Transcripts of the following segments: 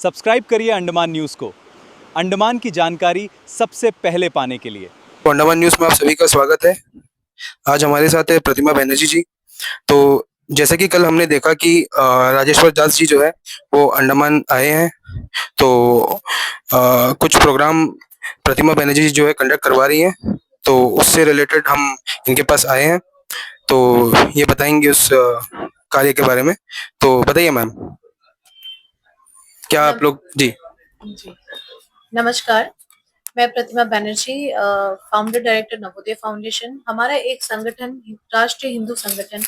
Subscribe करिए Andaman news को अंडमान की जानकारी सबसे पहले पाने के लिए। तो अंडमान न्यूज़ में आप सभी का स्वागत है। आज हमारे साथ है प्रतिमा बनर्जी जी। तो जैसे कि कल हमने देखा कि राजेश्वर दास जी जो है वो अंडमान आए हैं। तो कुछ प्रोग्राम प्रतिमा बनर्जी जी जो है कंडक्ट करवा रही हैं। तो उससे रिलेटेड हम इनके पास आए हैं। तो ये बताएंगे उस कार्य के बारे में। तो बताइए मैम, क्या नम, आप लोग जी। जी नमस्कार। मैं Pratima Banerjee, founder director Navodaya foundation. हमारा एक संगठन राष्ट्रीय हिंदू संगठन,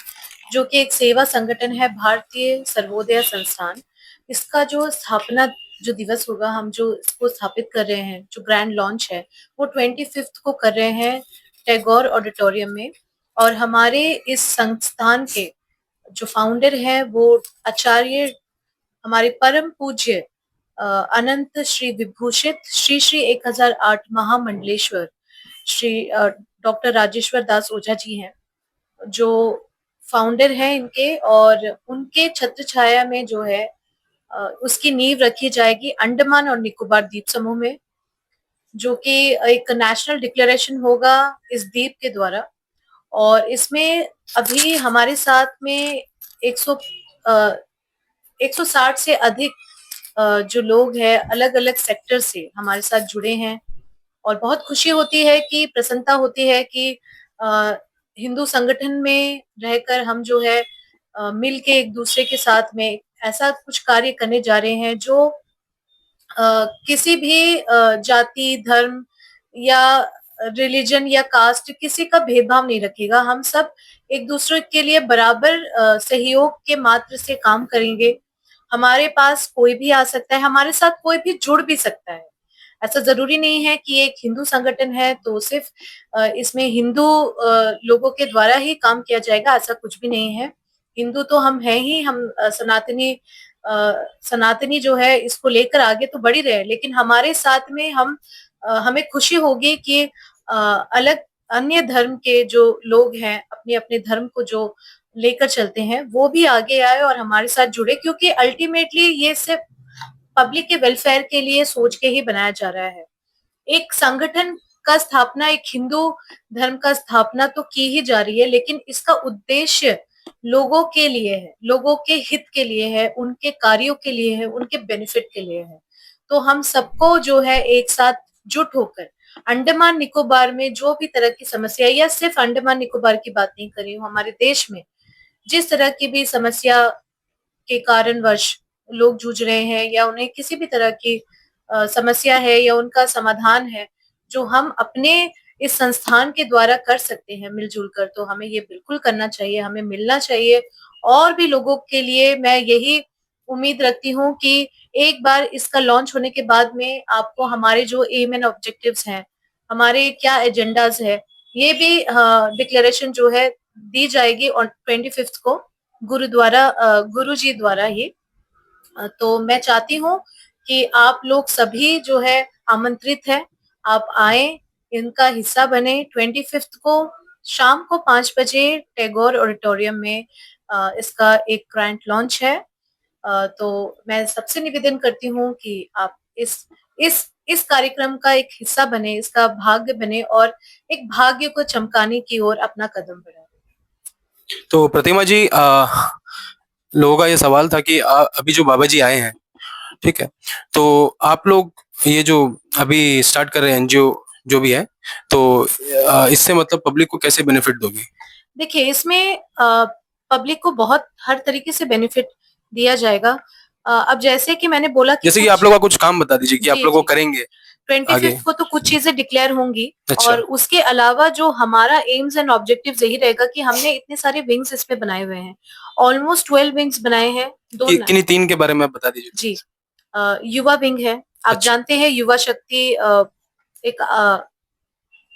जो कि एक सेवा संगठन है, भारतीय सर्वोदय संस्थान। इसका जो स्थापना जो दिवस होगा, हम जो इसको स्थापित कर रहे हैं, जो ग्रैंड लॉन्च है, वो 25 को कर रहे हैं टैगोर ऑडिटोरियम में। और हमारे इस संस्थान के जो फाउंडर हैं वो आचार्य हमारे परम पूज्य अनंत श्री विभूषित श्री श्री 1008 महामंडलेश्वर श्री डॉक्टर राजेश्वर दास ओझा जी हैं, जो फाउंडर हैं इनके। और उनके छत्र छाया में जो है उसकी नींव रखी जाएगी अंडमान और निकोबार द्वीप समूह में, जो कि एक नेशनल डिक्लेरेशन होगा इस द्वीप के द्वारा। और इसमें अभी हमारे साथ में 100 160 से अधिक जो लोग हैं अलग अलग सेक्टर से हमारे साथ जुड़े हैं। और बहुत खुशी होती है कि प्रसन्नता होती है कि हिंदू संगठन में रहकर हम जो है मिल के एक दूसरे के साथ में ऐसा कुछ कार्य करने जा रहे हैं जो किसी भी जाति, धर्म या रिलीजन या कास्ट, किसी का भेदभाव नहीं रखेगा। हम सब एक दूसरे के लिए बराबर सहयोग के मात्र से काम करेंगे। हमारे पास कोई भी आ सकता है, हमारे साथ कोई भी जुड़ भी सकता है। ऐसा जरूरी नहीं है कि एक हिंदू संगठन है तो सिर्फ इसमें हिंदू लोगों के द्वारा ही काम किया जाएगा, ऐसा कुछ भी नहीं है। हिंदू तो हम हैं ही, हम सनातनी जो है इसको लेकर आगे तो बढ़ ही रहे हैं, लेकिन हमारे साथ में हमें खुशी होगी कि अलग अन्य धर्म के जो लोग हैं, अपने अपने धर्म को जो लेकर चलते हैं, वो भी आगे आए और हमारे साथ जुड़े, क्योंकि अल्टीमेटली ये सिर्फ पब्लिक के वेलफेयर के लिए सोच के ही बनाया जा रहा है। एक संगठन का स्थापना, एक हिंदू धर्म का स्थापना तो की ही जा रही है, लेकिन इसका उद्देश्य लोगों के लिए है, लोगों के हित के लिए है, उनके कार्यों के लिए है, उनके बेनिफिट के लिए है। तो हम सबको जो है एक साथ जुट होकर अंडमान निकोबार में जो भी तरह की समस्या, या सिर्फ अंडमान निकोबार की बात नहीं कर रही हूँ, हमारे देश में जिस तरह की भी समस्या के कारणवश लोग जूझ रहे हैं, या उन्हें किसी भी तरह की समस्या है या उनका समाधान है, जो हम अपने इस संस्थान के द्वारा कर सकते हैं मिलजुल कर, तो हमें ये बिल्कुल करना चाहिए, हमें मिलना चाहिए। और भी लोगों के लिए मैं यही उम्मीद रखती हूँ कि एक बार इसका लॉन्च होने के बाद में आपको हमारे जो एम एंड ऑब्जेक्टिव्स हैं, हमारे क्या एजेंडाज है, ये भी डिक्लेरेशन जो है दी जाएगी ऑन 25 को गुरु जी द्वारा ही। तो मैं चाहती हूँ कि आप लोग सभी जो है आमंत्रित है, आप आए, इनका हिस्सा बने। 25 को शाम को 5 बजे टैगोर ऑडिटोरियम में इसका एक ग्रैंड लॉन्च है। तो मैं सबसे निवेदन करती हूँ कि आप इस कार्यक्रम का एक हिस्सा बने, इसका भाग्य बने और एक भाग्य को चमकाने की ओर अपना कदम बढ़ाए। तो प्रतिमा जी, लोगों का ये सवाल था कि अभी जो बाबा जी आए हैं, ठीक है, तो आप लोग ये जो अभी स्टार्ट कर रहे हैं एनजीओ जो भी है, तो इससे मतलब पब्लिक को कैसे बेनिफिट दोगी? देखिए, इसमें पब्लिक को बहुत हर तरीके से बेनिफिट दिया जाएगा। अब जैसे कि मैंने बोला कि जैसे कि आप कुछ लोग का कुछ काम बता दीजिए कि आप जी लोग वो जी करेंगे आगे। 25 को तो कुछ चीजें डिक्लेयर होंगी। अच्छा। और उसके अलावा जो हमारा एम्स एंड ऑब्जेक्टिव्स यही रहेगा कि हमने इतने सारे विंग्स इस पे बनाए हुए हैं, ऑलमोस्ट 12 विंग्स बनाए हैं। किन्हीं तीन के बारे में आप बता दीजिए जी, please। युवा विंग है। आप अच्छा। जानते हैं युवा शक्ति एक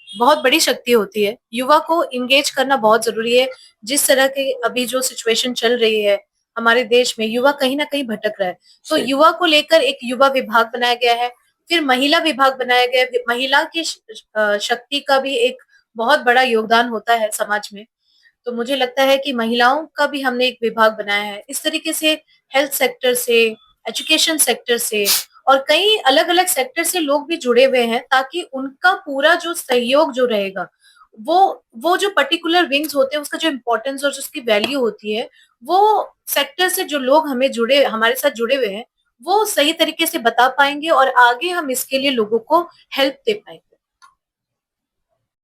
बहुत बड़ी शक्ति होती है। युवा को इंगेज करना बहुत जरूरी है। जिस तरह के अभी जो सिचुएशन चल रही है हमारे देश में, युवा कहीं ना कहीं भटक रहा है, तो युवा को लेकर एक युवा विभाग बनाया गया है। फिर महिला विभाग बनाया गया है। महिला की शक्ति का भी एक बहुत बड़ा योगदान होता है समाज में, तो मुझे लगता है कि महिलाओं का भी हमने एक विभाग बनाया है। इस तरीके से हेल्थ सेक्टर से, एजुकेशन सेक्टर से और कई अलग-अलग सेक्टर से लोग भी जुड़े हुए हैं, ताकि उनका पूरा जो सहयोग जो रहेगा, वो जो पर्टिकुलर विंग्स होते हैं उसका जो इम्पोर्टेंस और जो उसकी वैल्यू होती है, वो सेक्टर से जो लोग हमारे साथ जुड़े हुए हैं, वो सही तरीके से बता पाएँगे और आगे हम इसके लिए लोगों को हेल्प दे पाएँगे।